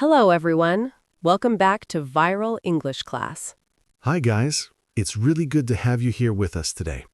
Hello, everyone. Welcome back to Viral English Class. Hi, guys. It's really good to have you here with us today.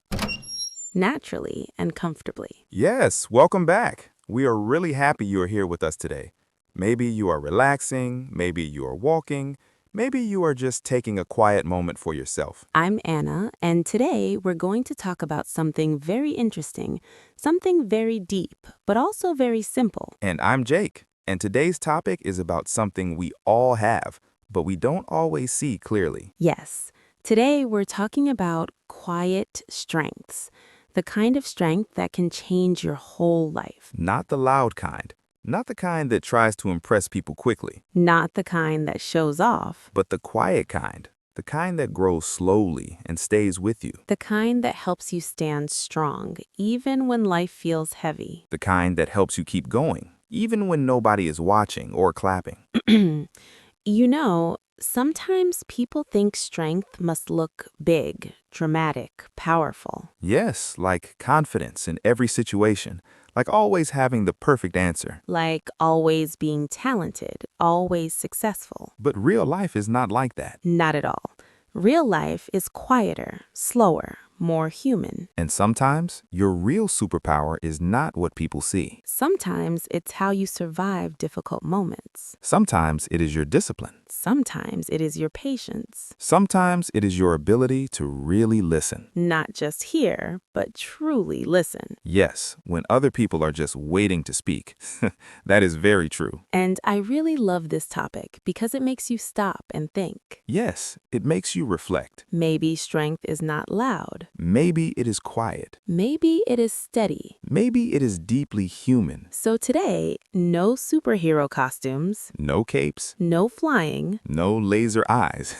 Naturally and comfortably. Yes, welcome back. We are really happy you are here with us today. Maybe you are relaxing, maybe you are walking, maybe you are just taking a quiet moment for yourself. I'm Anna, and today we're going to talk about something very interesting, something very deep, but also very simple. And I'm Jake, and today's topic is about something we all have, but we don't always see clearly. Yes, today we're talking about quiet strengths, the kind of strength that can change your whole life. Not the loud kind, not the kind that tries to impress people quickly, Not the kind that shows off, but the quiet kind, the kind that grows slowly and stays with you, the kind that helps you stand strong, even when life feels heavy. the kind that helps you keep going, even when nobody is watching or clapping. You know, sometimes people think strength must look big, dramatic, powerful. Yes, like confidence in every situation, like always having the perfect answer. Like always being talented, always successful. But real life is not like that. Not at all. Real life is quieter, slower, more human. And sometimes your real superpower is not what people see. Sometimes it's how you survive difficult moments. Sometimes it is your discipline. Sometimes it is your patience. Sometimes it is your ability to really listen. Not just hear, but truly listen. Yes, when other people are just waiting to speak. That is very true. And I really love this topic because it makes you stop and think. Yes, it makes you reflect. Maybe strength is not loud. Maybe it is quiet. Maybe it is steady. Maybe it is deeply human. So today, no superhero costumes, No capes, no flying, no laser eyes.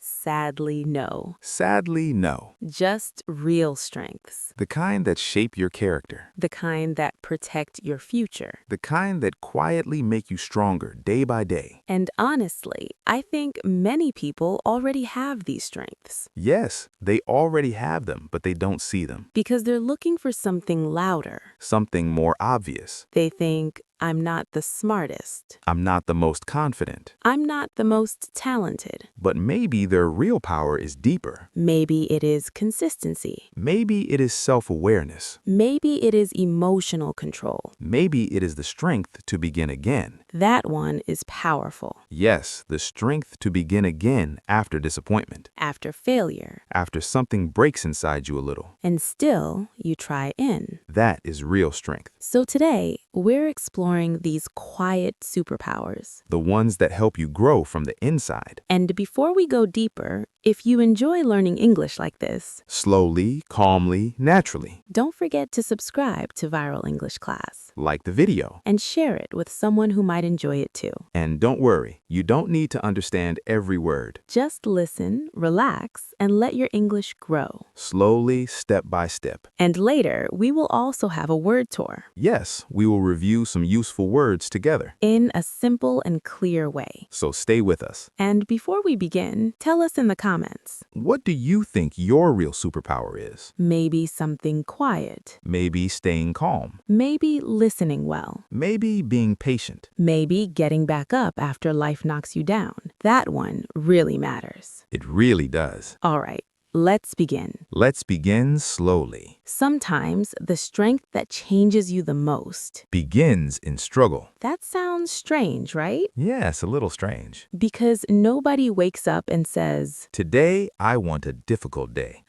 sadly no. Sadly, no. Just real strengths. The kind that shape your character. The kind that protect your future. The kind that quietly make you stronger day by day. And honestly, I think many people already have these strengths Yes, they already have them, but they don't see them. because they're looking for something louder. Something more obvious. They think, I'm not the smartest. I'm not the most confident. I'm not the most talented. But maybe their real power is deeper. Maybe it is consistency. Maybe it is self-awareness. Maybe it is emotional control. Maybe it is the strength to begin again. That one is powerful. Yes, the strength to begin again after disappointment. After failure. After something breaks inside you a little. And still, you try in. That is real strength. So today, we're exploring these quiet superpowers. The ones that help you grow from the inside. And before we go deeper, if you enjoy learning English like this, Slowly, calmly, naturally. don't forget to subscribe to Viral English Class Like the video. and share it with someone who might enjoy it too. And don't worry, you don't need to understand every word. Just listen, relax, and let your English grow. Slowly, step by step. And later, we will also have a word tour Yes, we will review some useful words together. in a simple and clear way. So stay with us. And before we begin, tell us in the comments. What do you think your real superpower is? Maybe something quiet. Maybe staying calm. Maybe listening well. Maybe being patient. Maybe getting back up after life knocks you down. That one really matters. It really does. All right, let's begin. Let's begin slowly. Sometimes the strength that changes you the most. Begins in struggle. That sounds strange, right? Yes, a little strange. Because nobody wakes up and says, Today, I want a difficult day.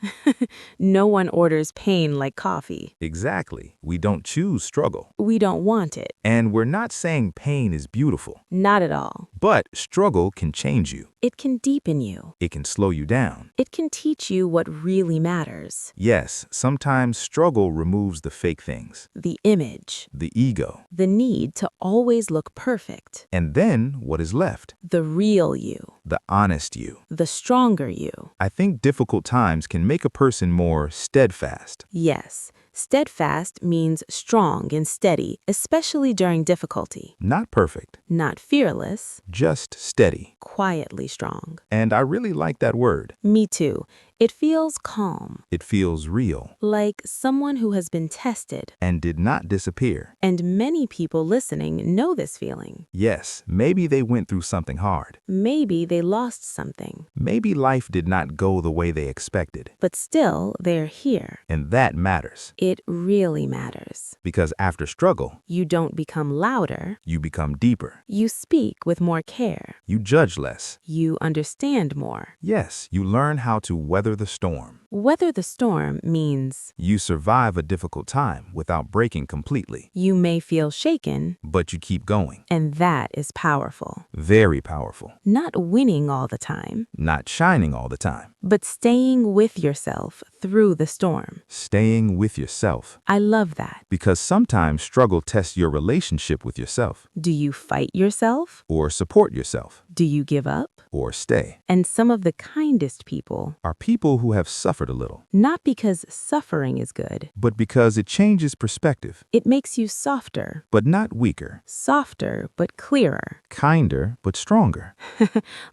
no one orders pain like coffee. Exactly. We don't choose struggle. We don't want it. And we're not saying pain is beautiful. Not at all. But struggle can change you. It can deepen you. It can slow you down. It can teach you what really matters. Yes, sometimes struggle removes the fake things, The image. the ego. The need to always look perfect. And then what is left? The real you. the honest you. the stronger you. I think difficult times can make a person more steadfast. Yes, steadfast means strong and steady, especially during difficulty. Not perfect, Not fearless, just steady. quietly strong. And I really like that word. Me too. It feels calm, It feels real like someone who has been tested. and did not disappear. And many people listening know this feeling. Yes, maybe they went through something hard. Maybe they lost something, Maybe life did not go the way they expected. but still they're here. And that matters. It really matters. Because after struggle, You don't become louder. you become deeper. You speak with more care. You judge less. You understand more. Yes, you learn how to weather the storm. Weather the storm means You survive a difficult time without breaking completely. you may feel shaken, But you keep going. and that is powerful. Very powerful. Not winning all the time, Not shining all the time. but staying with yourself through the storm. Staying with yourself. I love that. Because sometimes struggle tests your relationship with yourself. Do you fight yourself? Or support yourself. Do you give up? Or stay. And some of the kindest people, Are people who have suffered a little. not because suffering is good, But because it changes perspective. it makes you softer, But not weaker. softer but clearer. Kinder, but stronger.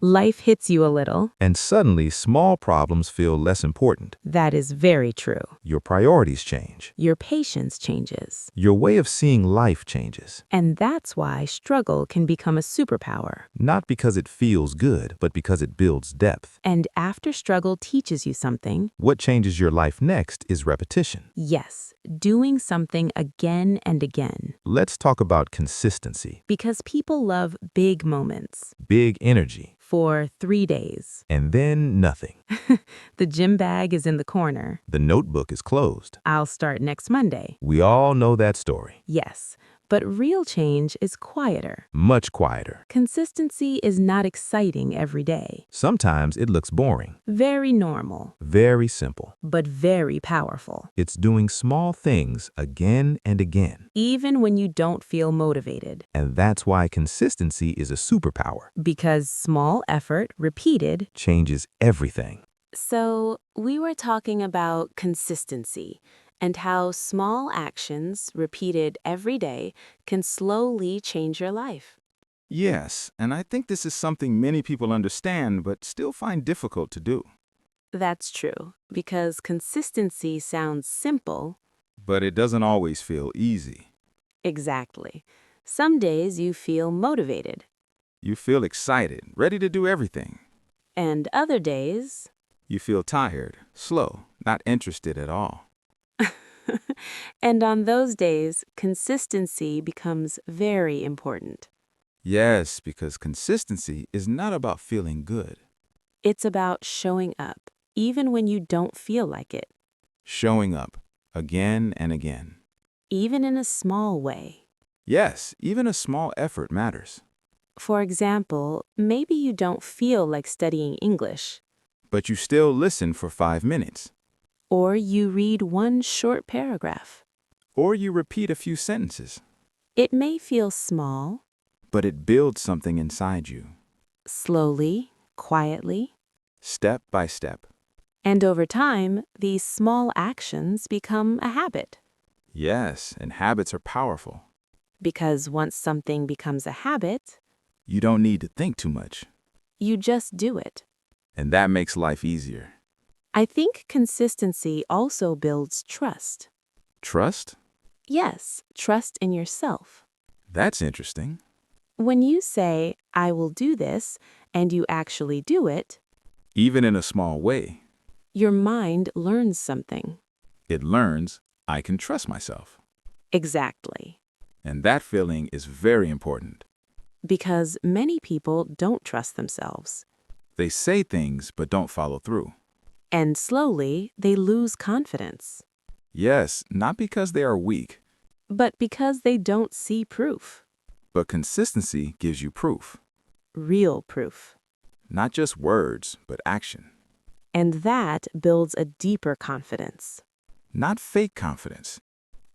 Life hits you a little. And suddenly, small problems feel less important. That is very true. Your priorities change. Your patience changes. Your way of seeing life changes. And that's why struggle can become a superpower. Not because it feels good, but because it builds depth. And after struggle teaches you something, What changes your life next is repetition. yes, doing something again and again. Let's talk about consistency, Because people love big moments. big energy, For 3 days. and then nothing. The gym bag is in the corner. The notebook is closed. I'll start next Monday. We all know that story. Yes, but real change is quieter. Much quieter. Consistency is not exciting every day. Sometimes it looks boring. Very normal, Very simple. but very powerful. It's doing small things again and again. Even when you don't feel motivated. And that's why consistency is a superpower. Because small effort, repeated. Changes everything. So, we were talking about consistency and how small actions, repeated every day, can slowly change your life. Yes, and I think this is something many people understand but still find difficult to do. That's true, because consistency sounds simple. But it doesn't always feel easy. Exactly. Some days you feel motivated, You feel excited, ready to do everything. and other days, You feel tired, slow, not interested at all. and on those days, consistency becomes very important. Yes, because consistency is not about feeling good. It's about showing up, even when you don't feel like it, Showing up, again and again. even in a small way. Yes, even a small effort matters. For example, maybe you don't feel like studying English, But you still listen for 5 minutes. or you read one short paragraph. Or you repeat a few sentences. It may feel small, But it builds something inside you. slowly, quietly, Step by step. and over time, these small actions become a habit. Yes, and habits are powerful. Because once something becomes a habit, You don't need to think too much. you just do it. And that makes life easier. I think consistency also builds trust. Trust? Yes, trust in yourself. That's interesting. When you say, I will do this, and you actually do it, Even in a small way, your mind learns something. it learns I can trust myself. Exactly. And that feeling is very important. Because many people don't trust themselves. They say things but don't follow through. And slowly, they lose confidence. Yes, not because they are weak, But because they don't see proof. but consistency gives you proof. Real proof. Not just words, but action. And that builds a deeper confidence. Not fake confidence,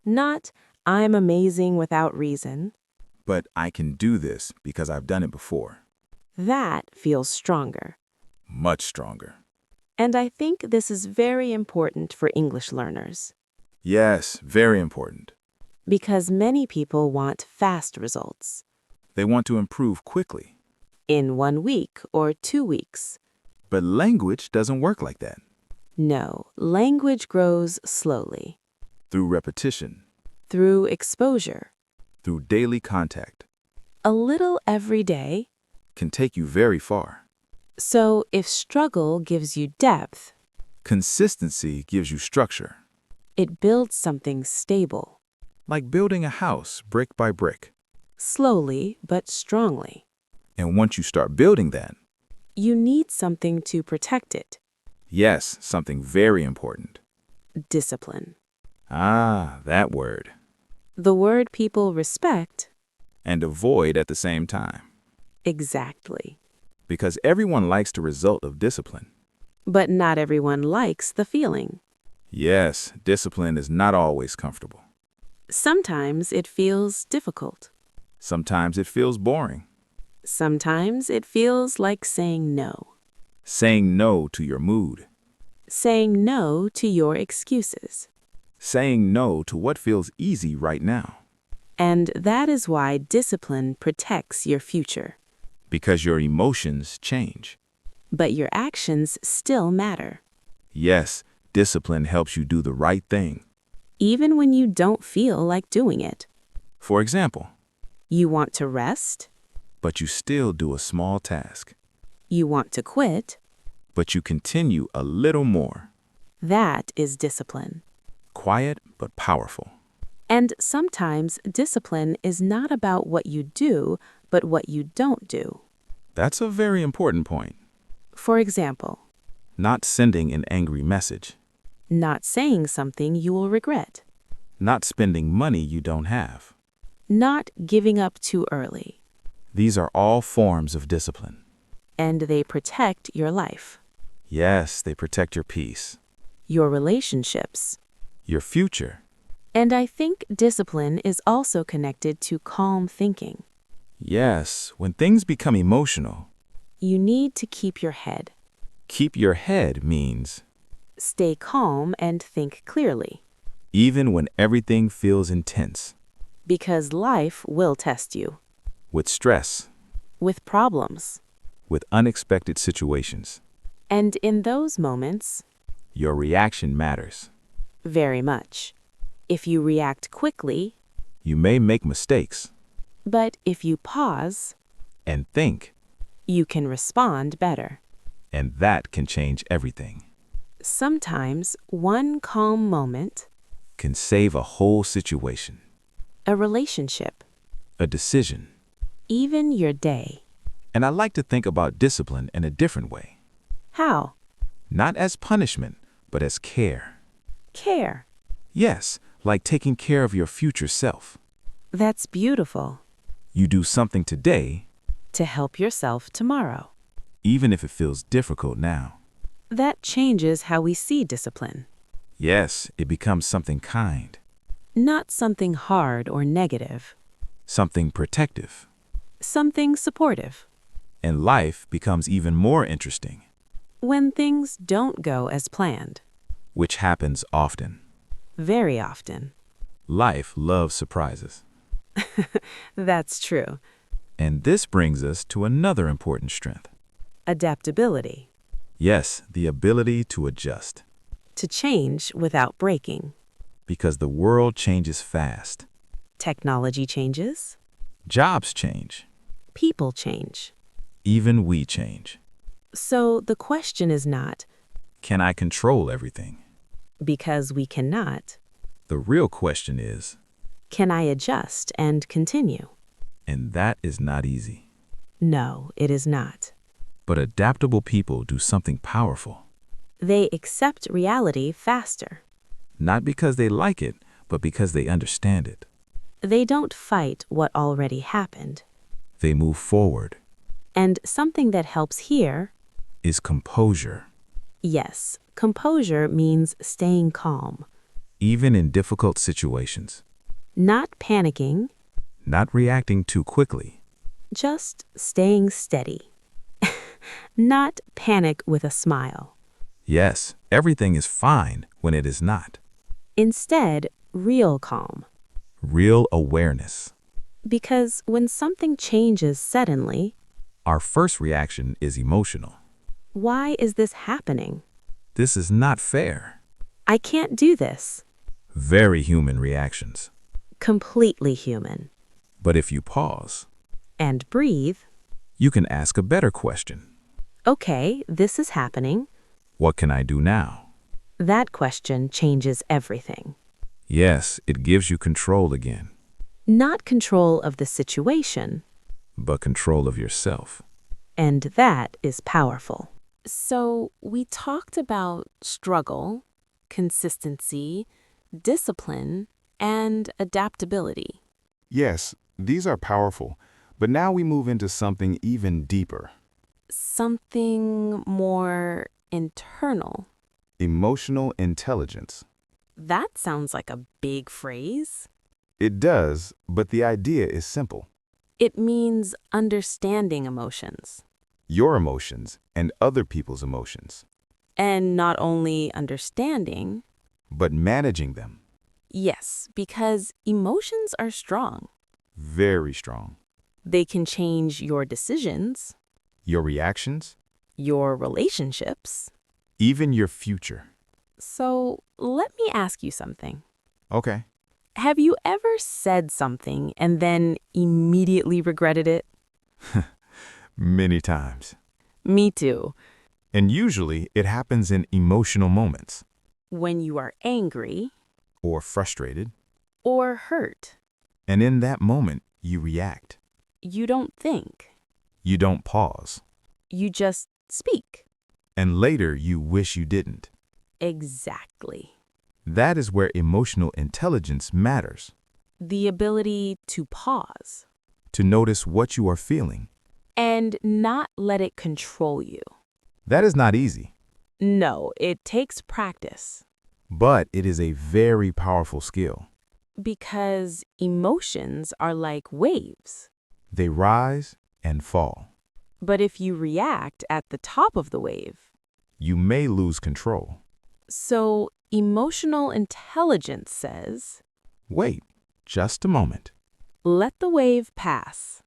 Not, I'm amazing without reason. but I can do this because I've done it before. That feels stronger. Much stronger. And I think this is very important for English learners Yes, very important. because many people want fast results They want to improve quickly. in 1 week or 2 weeks. But language doesn't work like that. No, language grows slowly Through repetition, through exposure. through daily contact, A little every day. can take you very far. So if struggle gives you depth, Consistency gives you structure, it builds something stable, like building a house brick by brick. slowly but strongly. And once you start building that, You need something to protect it. yes, something very important. Discipline. Ah, that word. The word people respect. And avoid at the same time. Exactly. Because everyone likes the result of discipline. But not everyone likes the feeling. Yes, discipline is not always comfortable. Sometimes it feels difficult. Sometimes it feels boring. Sometimes it feels like saying no. Saying no to your mood. Saying no to your excuses. Saying no to what feels easy right now. And that is why discipline protects your future. Because your emotions change. But your actions still matter. Yes, discipline helps you do the right thing. Even when you don't feel like doing it. For example, You want to rest. but you still do a small task. You want to quit. But you continue a little more. That is discipline. Quiet but powerful. And sometimes discipline is not about what you do, but what you don't do. That's a very important point. For example, Not sending an angry message. not saying something you will regret. Not spending money you don't have. Not giving up too early. These are all forms of discipline. And they protect your life, Yes, they protect your peace, your relationships. your future. And I think discipline is also connected to calm thinking. Yes, when things become emotional, You need to keep your head. keep your head means Stay calm and think clearly. even when everything feels intense, Because life will test you. with stress, With problems. with unexpected situations. And in those moments, Your reaction matters. very much. If you react quickly, You may make mistakes but if you pause, and think, you can respond better. and that can change everything. Sometimes one calm moment, Can save a whole situation, a relationship, a decision. even your day. And I like to think about discipline in a different way. How? Not as punishment, but as care. Care. Yes, like taking care of your future self. That's beautiful. You do something today, To help yourself tomorrow. even if it feels difficult now. That changes how we see discipline. Yes, it becomes something kind, Not something hard or negative. something protective, Something supportive. and life becomes even more interesting, When things don't go as planned. which happens often. Very often. Life loves surprises. That's true. And this brings us to another important strength. Adaptability. Yes, the ability to adjust. To change without breaking. Because the world changes fast. Technology changes. Jobs change. People change. Even we change. So the question is not, Can I control everything? because we cannot, The real question is, can I adjust and continue? and that is not easy. No, it is not. But adaptable people do something powerful. They accept reality faster. Not because they like it, but because they understand it. They don't fight what already happened. They move forward. And something that helps here, Is composure. yes, composure means staying calm, Even in difficult situations. not panicking, Not reacting too quickly. just staying steady. not panic with a smile. Yes, everything is fine when it is not. Instead, real calm. Real awareness. Because when something changes suddenly, Our first reaction is emotional. why is this happening? This is not fair. I can't do this. Very human reactions. Completely human. But if you pause, And breathe. you can ask a better question. Okay, this is happening. What can I do now? That question changes everything. Yes, it gives you control again, Not control of the situation, but control of yourself. and that is powerful. So, we talked about struggle, consistency, discipline, and adaptability. Yes, these are powerful, but now we move into something even deeper. Something more internal. Emotional intelligence. That sounds like a big phrase. It does, but the idea is simple. It means understanding emotions. Your emotions and other people's emotions, And not only understanding, but managing them. yes, because emotions are strong. Very strong. They can change your decisions, Your reactions, your relationships. even your future. So let me ask you something. Okay. Have you ever said something and then immediately regretted it? Many times. Me too. And usually it happens in emotional moments. When you are angry Or frustrated. or hurt, And in that moment, you react. you don't think. You don't pause. You just speak. And later you wish you didn't. Exactly. That is where emotional intelligence matters. The ability to pause To notice what you are feeling. and not let it control you. That is not easy, No, it takes practice but it is a very powerful skill. because emotions are like waves. They rise and fall. But if you react at the top of the wave, You may lose control. so emotional intelligence says, Wait just a moment let the wave pass,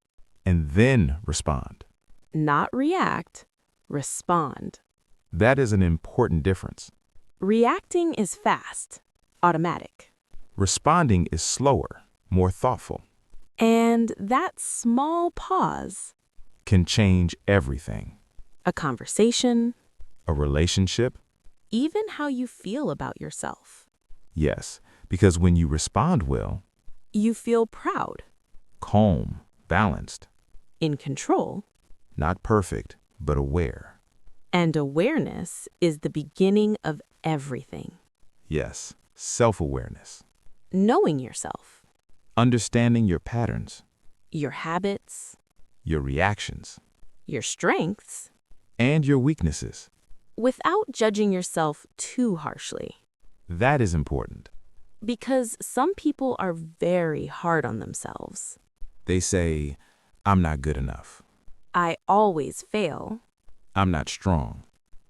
and then respond. not react, respond. That is an important difference. Reacting is fast, automatic. Responding is slower, more thoughtful, And that small pause, can change everything. a conversation, A relationship? even how you feel about yourself. Yes, because when you respond well, You feel proud, calm, balanced, in control, not perfect, but aware. and awareness is the beginning of everything. Yes, self-awareness. Knowing yourself, Understanding your patterns, your habits, your reactions, your strengths, and your weaknesses. without judging yourself too harshly. That is important. Because some people are very hard on themselves. They say, I'm not good enough. I always fail. I'm not strong.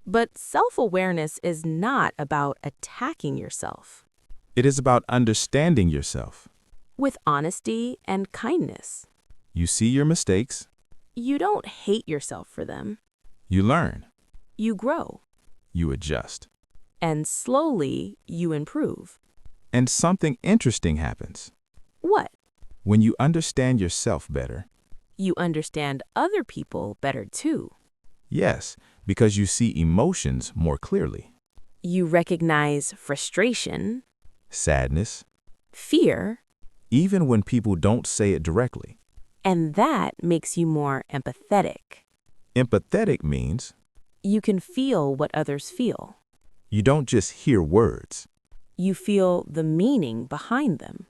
But self-awareness is not about attacking yourself. It is about understanding yourself. With honesty and kindness. You see your mistakes, You don't hate yourself for them. you learn, You grow. you adjust. And slowly you improve. And something interesting happens. What? When you understand yourself better, You understand other people better too. yes, because you see emotions more clearly. You recognize frustration, Sadness, fear, even when people don't say it directly. and that makes you more empathetic. Empathetic means You can feel what others feel. you don't just hear words, You feel the meaning behind them.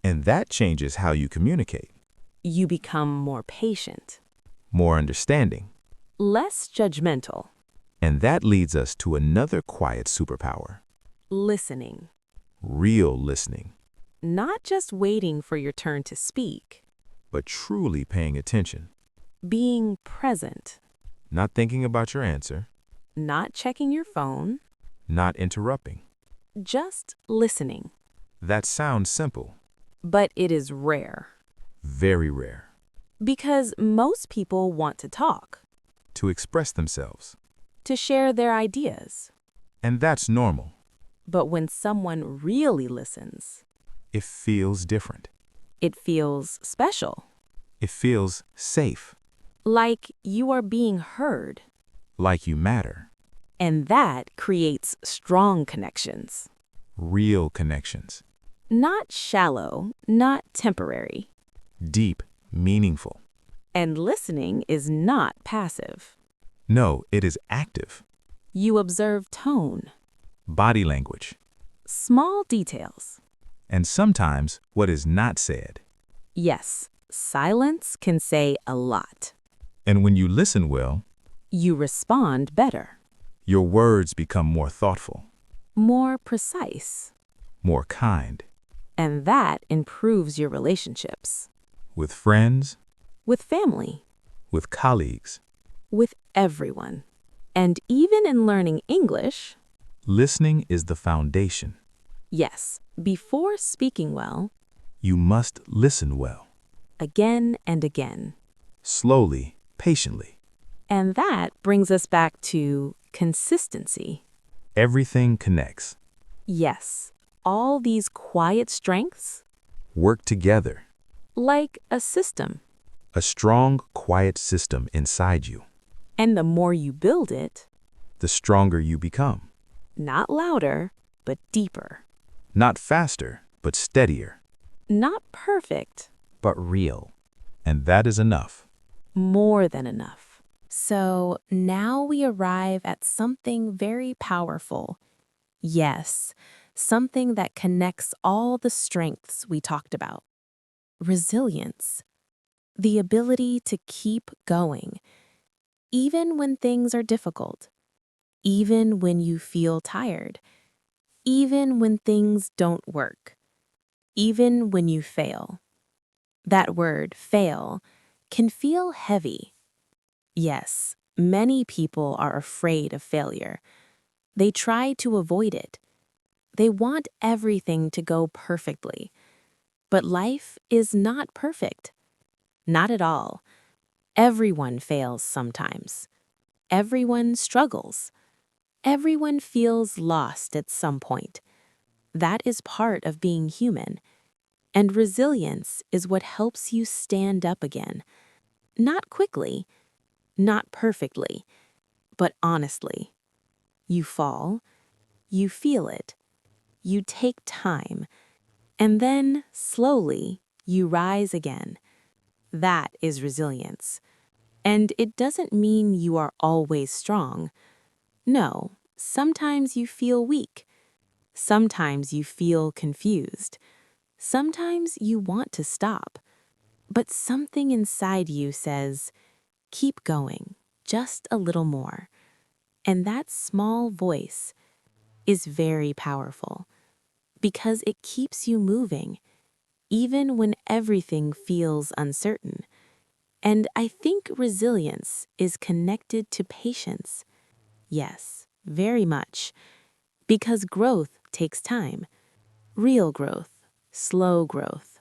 and that changes how you communicate. You become more patient, More understanding. less judgmental, And that leads us to another quiet superpower. listening, Real listening, not just waiting for your turn to speak, but truly paying attention. being present. Not thinking about your answer. Not checking your phone. Not interrupting. Just listening. That sounds simple. But it is rare. Very rare. Because most people want to talk, To express themselves. to share their ideas. And that's normal. But when someone really listens, It feels different. it feels special. It feels safe. Like you are being heard. Like you matter. And that creates strong connections. Real connections. Not shallow, not temporary. Deep, meaningful. And listening is not passive. No, it is active. You observe tone, Body language. small details. And sometimes what is not said. Yes, silence can say a lot. And when you listen well, You respond better, your words become more thoughtful, more precise, more kind. and that improves your relationships With friends, with family, with colleagues. with everyone. And even in learning English, Listening is the foundation. yes, before speaking well, You must listen well. again and again. Slowly, patiently. And that brings us back to consistency. Everything connects. Yes, all these quiet strengths, Work together. like a system. A strong, quiet system inside you. And the more you build it, The stronger you become. not louder, but deeper. Not faster, but steadier. Not perfect, But real. And that is enough. more than enough. So now we arrive at something very powerful. Yes, something that connects all the strengths we talked about. Resilience. The ability to keep going, even when things are difficult, even when you feel tired, even when things don't work, even when you fail. That word, fail, can feel heavy. Yes, many people are afraid of failure. They try to avoid it. They want everything to go perfectly. But life is not perfect. Not at all. Everyone fails sometimes. Everyone struggles. Everyone feels lost at some point. That is part of being human. And resilience is what helps you stand up again. Not quickly, not perfectly, but honestly. You fall, you feel it, you take time, and then, slowly, you rise again. That is resilience. And it doesn't mean you are always strong. No, sometimes you feel weak. Sometimes you feel confused. Sometimes you want to stop. But something inside you says, keep going, just a little more. And that small voice is very powerful because it keeps you moving, even when everything feels uncertain. And I think resilience is connected to patience. Yes, very much. Because growth takes time. Real growth, slow growth.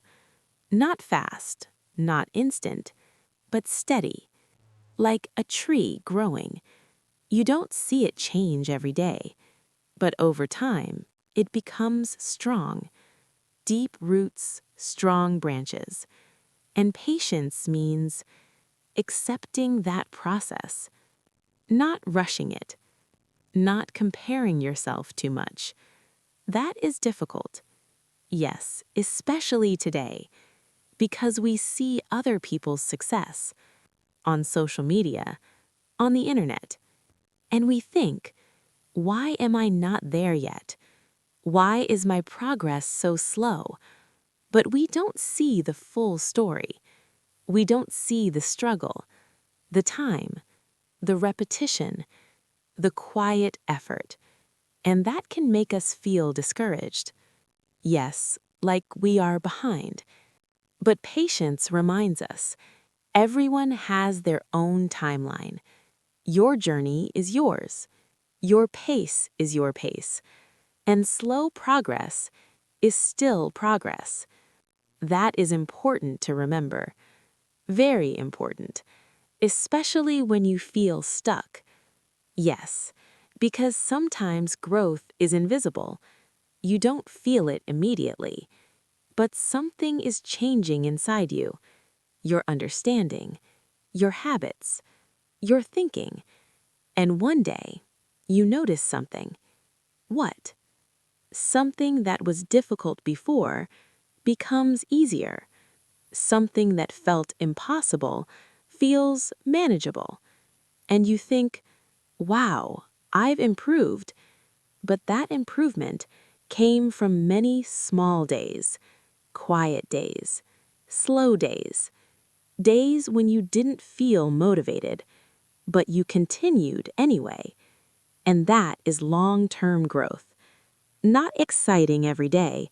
Not fast, not instant, but steady. Like a tree growing. You don't see it change every day. But over time, it becomes strong. Deep roots, strong branches. And patience means accepting that process. Not rushing it. Not comparing yourself too much. That is difficult. Yes, especially today, because we see other people's success on social media, on the internet, and we think, why am I not there yet? Why is my progress so slow? But we don't see the full story. We don't see the struggle, the time, the repetition, the quiet effort. And that can make us feel discouraged. Yes, like we are behind. But patience reminds us everyone has their own timeline. Your journey is yours. Your pace is your pace. And slow progress is still progress. That is important to remember. Very important, especially when you feel stuck. Yes, because sometimes growth is invisible. You don't feel it immediately, but something is changing inside you. Your understanding, your habits, your thinking. And one day, you notice something. What? Something that was difficult before becomes easier. Something that felt impossible feels manageable. And you think, wow, I've improved. But that improvement came from many small days, quiet days, slow days, days when you didn't feel motivated, but you continued anyway. And that is long-term growth. Not exciting every day,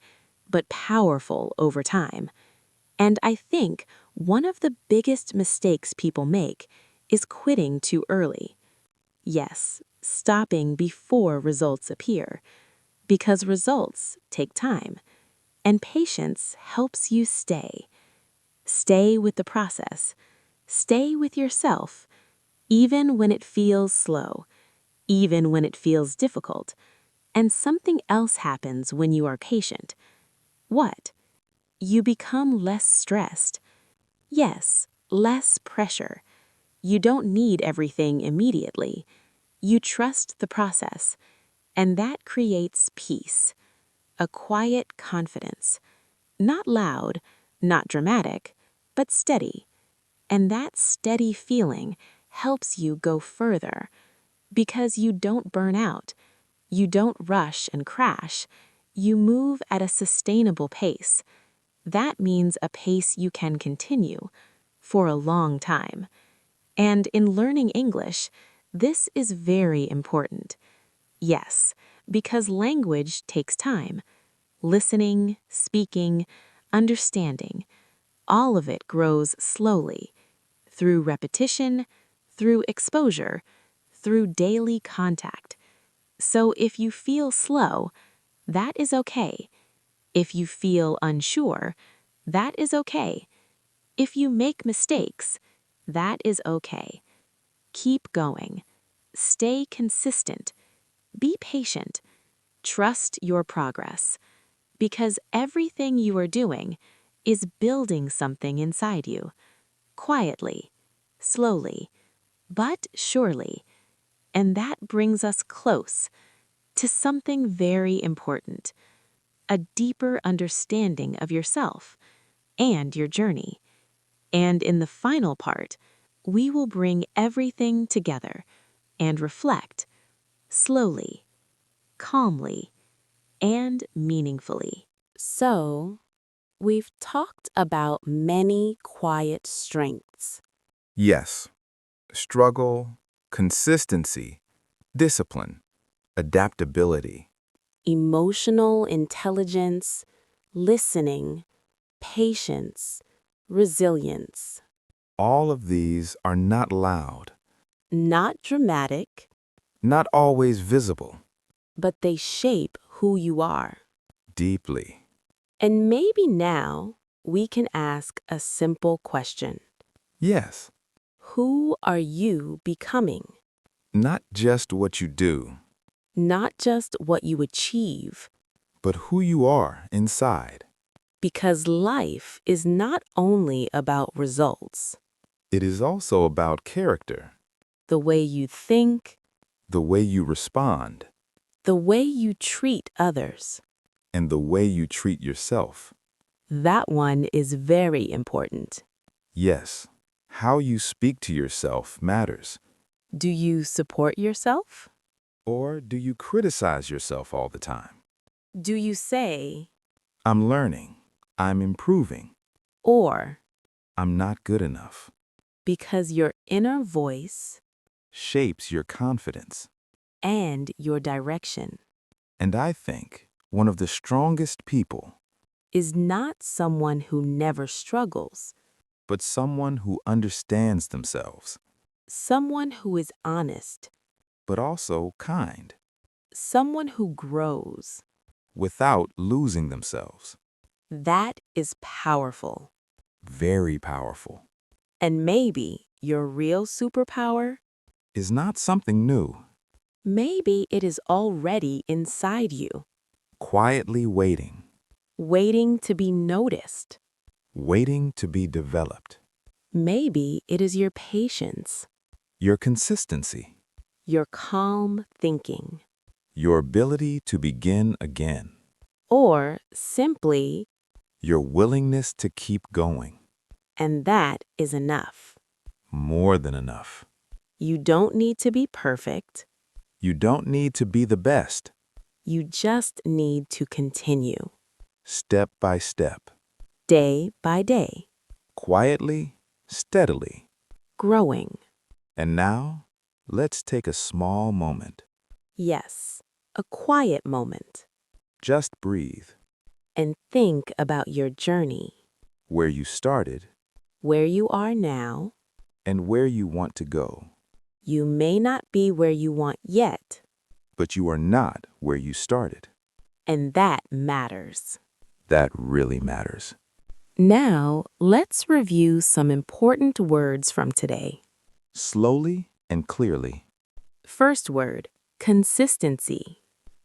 but powerful over time. And I think one of the biggest mistakes people make is quitting too early. Yes, stopping before results appear, because results take time, and patience helps you stay. Stay with the process. Stay with yourself, even when it feels slow, even when it feels difficult. And something else happens when you are patient. What? You become less stressed. Yes, less pressure. You don't need everything immediately. You trust the process, and that creates peace, a quiet confidence. Not loud, not dramatic, but steady. And that steady feeling helps you go further because you don't burn out. You don't rush and crash. You move at a sustainable pace. That means a pace you can continue for a long time. And in learning English, this is very important. Yes, because language takes time. Listening, speaking, understanding, all of it grows slowly, through repetition, through exposure, through daily contact. So if you feel slow, that is okay. If you feel unsure, that is okay. If you make mistakes, that is okay. Keep going. Stay consistent. Be patient. Trust your progress. Because everything you are doing is building something inside you. Quietly, slowly, but surely. And that brings us close to something very important, a deeper understanding of yourself and your journey. And in the final part, we will bring everything together and reflect slowly, calmly, and meaningfully. So, we've talked about many quiet strengths. Yes, struggle, consistency, discipline, adaptability. Emotional intelligence, listening, patience, resilience. All of these are not loud, Not dramatic, not always visible, but they shape who you are. deeply. And maybe now we can ask a simple question. Yes, Who are you becoming? not just what you do, Not just what you achieve, but who you are inside. because life is not only about results. It is also about character, The way you think, the way you respond, the way you treat others. and the way you treat yourself. That one is very important. Yes, how you speak to yourself matters. Do you support yourself? Or do you criticize yourself all the time? Do you say, I'm learning. I'm improving. or I'm not good enough. because your inner voice Shapes your confidence. and your direction And I think one of the strongest people, is not someone who never struggles, but someone who understands themselves. Someone who is honest. but also kind, Someone who grows. without losing themselves. That is powerful. Very powerful. And maybe your real superpower? Is not something new, Maybe it is already inside you, quietly waiting, waiting to be noticed. waiting to be developed. Maybe it is your patience, Your consistency, your calm thinking, your ability to begin again, or simply, your willingness to keep going. and that is enough. More than enough. You don't need to be perfect. You don't need to be the best. You just need to continue, Step by step, day by day, quietly, steadily. growing. And now, let's take a small moment. Yes, a quiet moment, Just breathe. and think about your journey, Where you started where you are now. and where you want to go. You may not be where you want yet, But you are not where you started. and that matters. That really matters. Now, let's review some important words from today. Slowly and clearly. First word, consistency.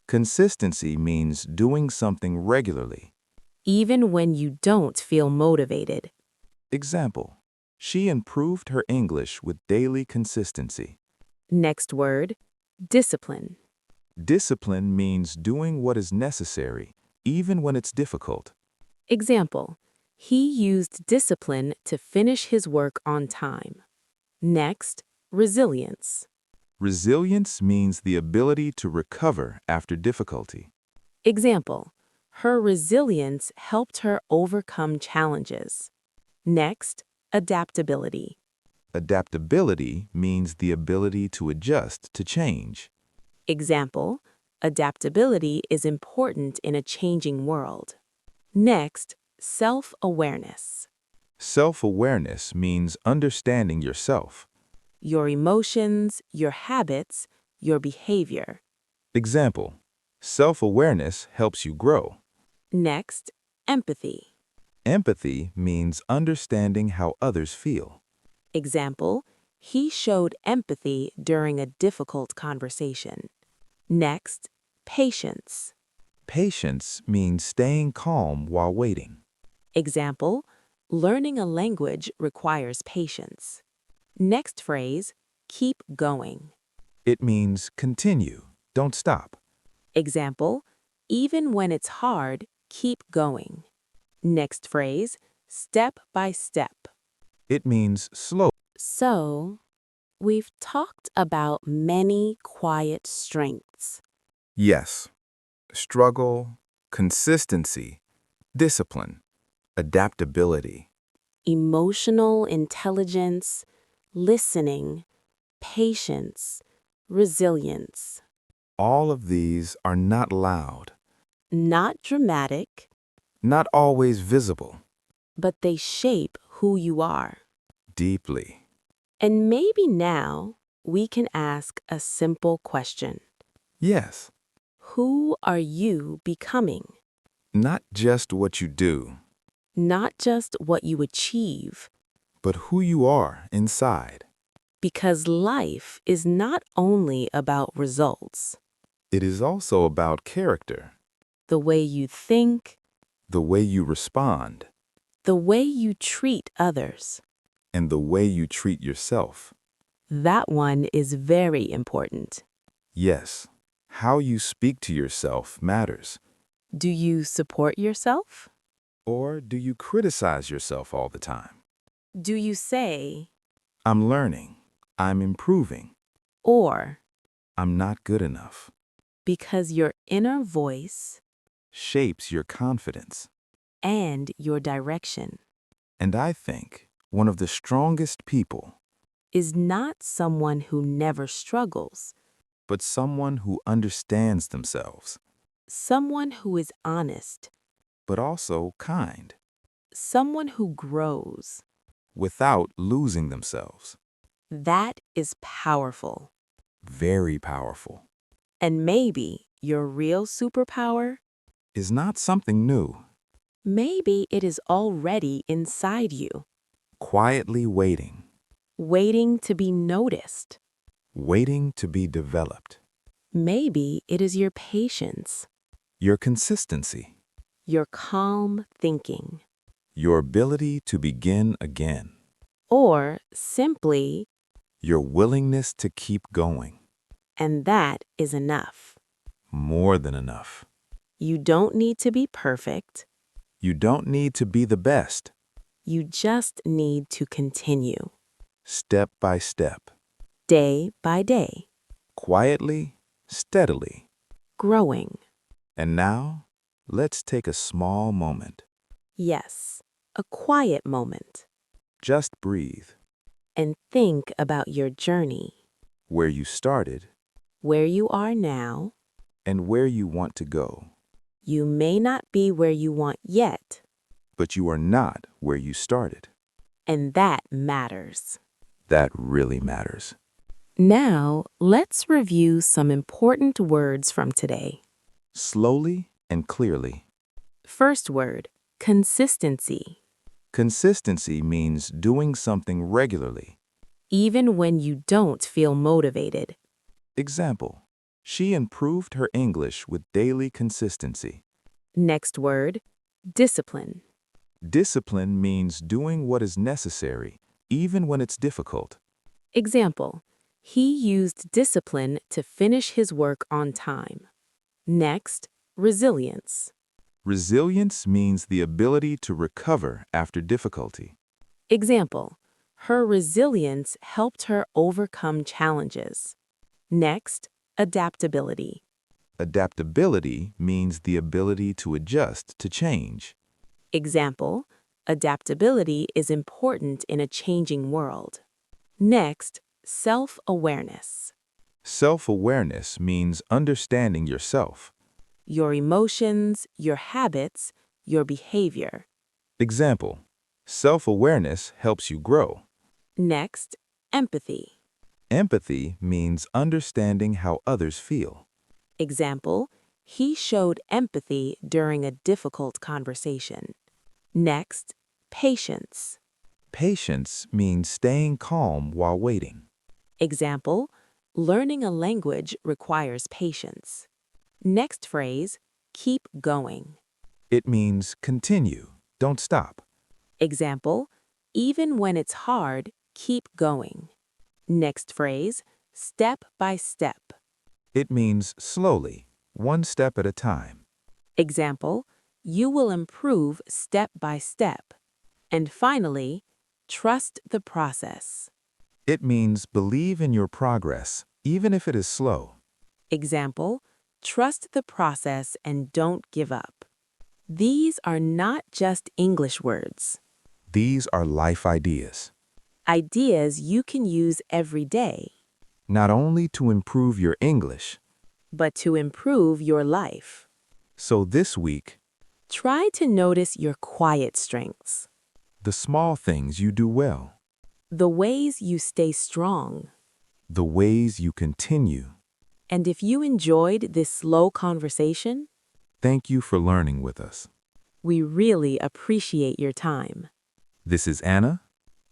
Consistency means doing something regularly. Even when you don't feel motivated. Example, she improved her English with daily consistency. Next word, discipline. Discipline means doing what is necessary, even when it's difficult. Example, he used discipline to finish his work on time. Next, resilience. Resilience means the ability to recover after difficulty. Example, her resilience helped her overcome challenges. Next, adaptability. Adaptability means the ability to adjust to change. Example, adaptability is important in a changing world. Next, self-awareness. Self-awareness means understanding yourself. Your emotions, your habits, your behavior. Example, self-awareness helps you grow. Next, empathy. Empathy means understanding how others feel. Example, he showed empathy during a difficult conversation. Next, patience. Patience means staying calm while waiting. Example, learning a language requires patience. Next phrase, keep going. It means continue, don't stop. Example, even when it's hard, keep going. Next phrase, step by step. It means slow. So, we've talked about many quiet strengths. Yes. Struggle, consistency, discipline, adaptability. Emotional intelligence, listening, patience, resilience. All of these are not loud, Not dramatic, not always visible, but they shape who you are. deeply. And maybe now we can ask a simple question. Yes, Who are you becoming? not just what you do, Not just what you achieve, but who you are inside. because life is not only about results. It is also about character, The way you think, the way you respond, the way you treat others. and the way you treat yourself. That one is very important. Yes, how you speak to yourself matters. Do you support yourself? Or do you criticize yourself all the time? Do you say, I'm learning, I'm improving, or I'm not good enough. because your inner voice Shapes your confidence. and your direction And I think one of the strongest people, is not someone who never struggles, but someone who understands themselves, someone who is honest, but also kind, someone who grows. without losing themselves. That is powerful. Very powerful. And maybe your real superpower? Is not something new. Maybe it is already inside you, Quietly waiting. waiting to be noticed. Waiting to be developed. Maybe it is your patience, Your consistency. your calm thinking, Your ability to begin again. or simply, Your willingness to keep going. and that is enough. More than enough. You don't need to be perfect. You don't need to be the best. You just need to continue, Step by step. day by day, Quietly, steadily. growing. And now, let's take a small moment. Yes, a quiet moment, Just breathe. and think about your journey, Where you started where you are now. and where you want to go. You may not be where you want yet, But you are not where you started. and that matters. That really matters. Now, let's review some important words from today. Slowly and clearly. First word, consistency. Consistency means doing something regularly. Even when you don't feel motivated. Example, she improved her English with daily consistency. Next word, discipline. Discipline means doing what is necessary, even when it's difficult. Example, he used discipline to finish his work on time. Next, resilience. Resilience means the ability to recover after difficulty. Example, her resilience helped her overcome challenges. Next, adaptability. Adaptability means the ability to adjust to change. Example, adaptability is important in a changing world. Next, self-awareness. Self-awareness means understanding yourself. Your emotions, your habits, your behavior. Example, self-awareness helps you grow. Next, empathy. Empathy means understanding how others feel. Example, he showed empathy during a difficult conversation. Next, patience. Patience means staying calm while waiting. Example, learning a language requires patience. Next phrase, keep going. It means continue, don't stop. Example, even when it's hard, keep going. Next phrase, step by step. It means slowly, one step at a time. Example, you will improve step by step. And finally, trust the process. It means believe in your progress, even if it is slow. Example, trust the process and don't give up. These are not just English words. These are life ideas. Ideas you can use every day, Not only to improve your English. but to improve your life. So this week, Try to notice your quiet strengths, the small things you do well, the ways you stay strong. the ways you continue. And if you enjoyed this slow conversation, Thank you for learning with us. we really appreciate your time. This is Anna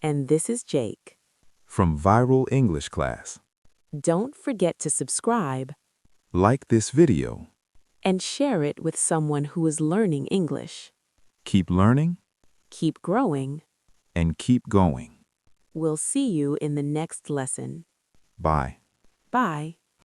And this is Jake. from Viral English Class. Don't forget to subscribe Like this video. and share it with someone who is learning English. Keep learning Keep growing. and keep going. We'll see you in the next lesson. Bye. Bye.